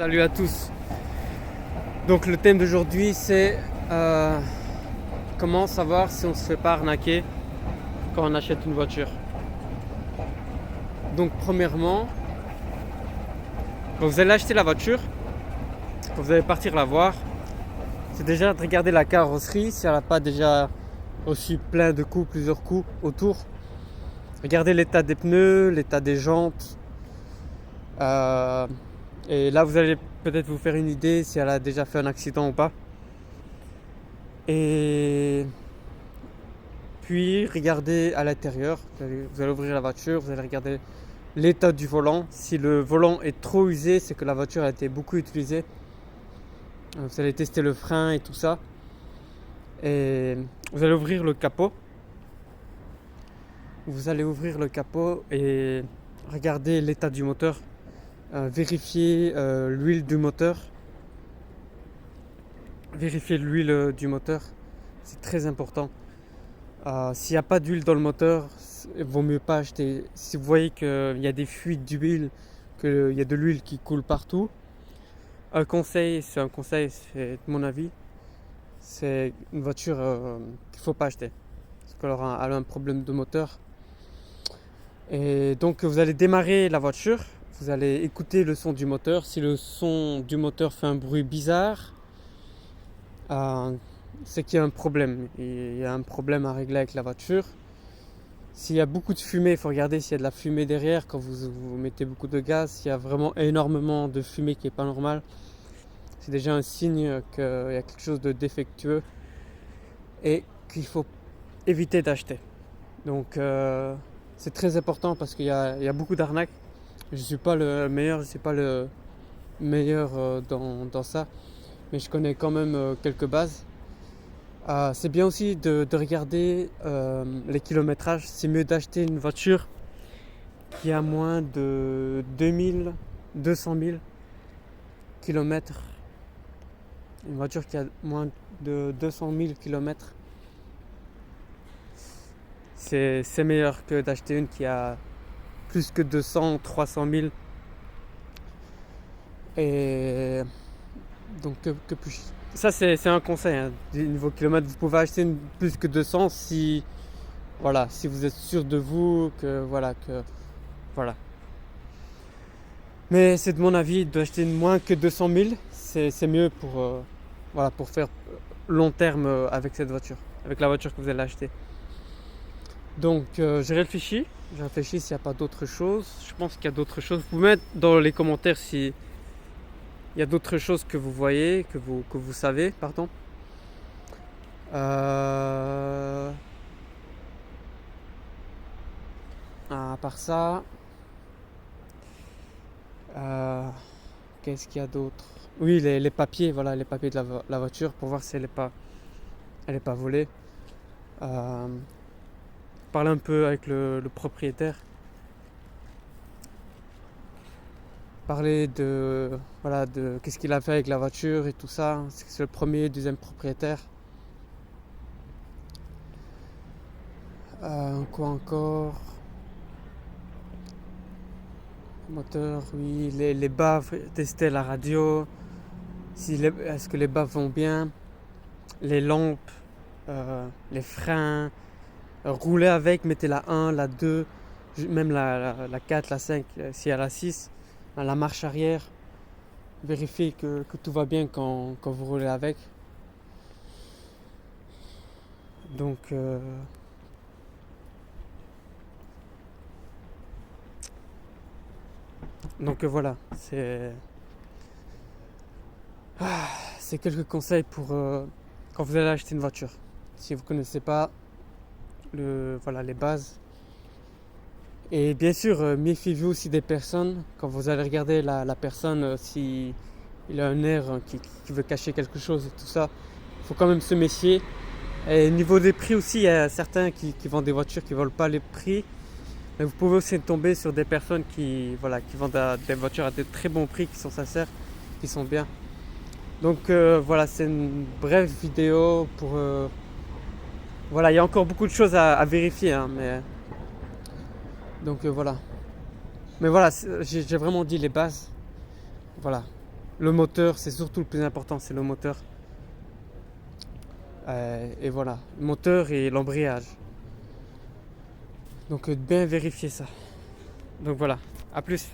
Salut à tous. Donc le thème d'aujourd'hui c'est comment savoir si on se fait pas arnaquer quand on achète une voiture. Donc premièrement, quand vous allez acheter la voiture, quand vous allez partir la voir, c'est déjà de regarder la carrosserie si elle n'a pas déjà reçu plein de coups, plusieurs coups autour. Regardez l'état des pneus, l'état des jantes. Et là vous allez peut-être vous faire une idée si elle a déjà fait un accident ou pas. Et puis regardez à l'intérieur, vous allez ouvrir la voiture, vous allez regarder l'état du volant. Si le volant est trop usé, c'est que la voiture a été beaucoup utilisée. Vous allez tester le frein et tout ça. Et vous allez ouvrir le capot. Vous allez ouvrir le capot et regarder l'état du moteur. Vérifier l'huile du moteur. Vérifier l'huile du moteur, c'est très important. S'il n'y a pas d'huile dans le moteur, il vaut mieux pas acheter. Si vous voyez qu'il y a des fuites d'huile, qu'il y a de l'huile qui coule partout, c'est de mon avis, c'est une voiture qu'il ne faut pas acheter. Parce qu'elle a un problème de moteur. Et donc vous allez démarrer la voiture, vous allez écouter le son du moteur. Si le son du moteur fait un bruit bizarre, c'est qu'il y a un problème. Il y a un problème à régler avec la voiture. S'il y a beaucoup de fumée, il faut regarder s'il y a de la fumée derrière. Quand vous mettez beaucoup de gaz, s'il y a vraiment énormément de fumée qui n'est pas normale, c'est déjà un signe qu'il y a quelque chose de défectueux et qu'il faut éviter d'acheter. Donc c'est très important parce qu'il y a beaucoup d'arnaques. Je ne suis pas le meilleur, dans ça, mais je connais quand même quelques bases. C'est bien aussi de regarder les kilométrages. C'est mieux d'acheter une voiture qui a moins de 200 000 km. Une voiture qui a moins de 200 000 km, c'est meilleur que d'acheter une qui a plus que 200, 300 000. Et donc ça c'est un conseil, hein, du niveau kilomètre. Vous pouvez acheter une plus que 200 si vous êtes sûr de vous, que voilà. Mais c'est de mon avis d'acheter moins que 200 000, c'est mieux pour faire long terme avec cette voiture, avec la voiture que vous allez acheter. Donc j'ai réfléchi s'il n'y a pas d'autres choses. Je pense qu'il y a d'autres choses. Vous pouvez mettre dans les commentaires si il y a d'autres choses que vous voyez, que vous savez, pardon. À part ça, qu'est-ce qu'il y a d'autre? Oui, les papiers, voilà, les papiers de la voiture pour voir si elle est pas volée. Parler un peu avec le propriétaire. Parler de qu'est-ce qu'il a fait avec la voiture et tout ça. C'est le premier, deuxième propriétaire. Quoi encore? Moteur, oui, les baffes, tester la radio. Est-ce que les baffes vont bien? Les lampes, les freins. Rouler avec, mettez la 1, la 2, même la 4, la 5, si elle a la 6. La marche arrière. Vérifiez que tout va bien quand vous roulez avec. Donc voilà, c'est quelques conseils pour quand vous allez acheter une voiture. Si vous ne connaissez pas les bases. Et bien sûr, méfiez-vous aussi des personnes. Quand vous allez regarder la personne, si il a un air qui veut cacher quelque chose et tout ça, il faut quand même se méfier. Et au niveau des prix aussi, il y a certains qui vendent des voitures qui ne volent pas les prix. Mais vous pouvez aussi tomber sur des personnes qui vendent des voitures à de très bons prix, qui sont sincères, qui sont bien. Donc c'est une brève vidéo pour... il y a encore beaucoup de choses à vérifier, hein, mais... Donc voilà. Mais voilà, j'ai vraiment dit les bases. Voilà. Le moteur, c'est surtout le plus important, c'est le moteur. Et voilà, le moteur et l'embrayage. Donc bien vérifier ça. Donc voilà, à plus.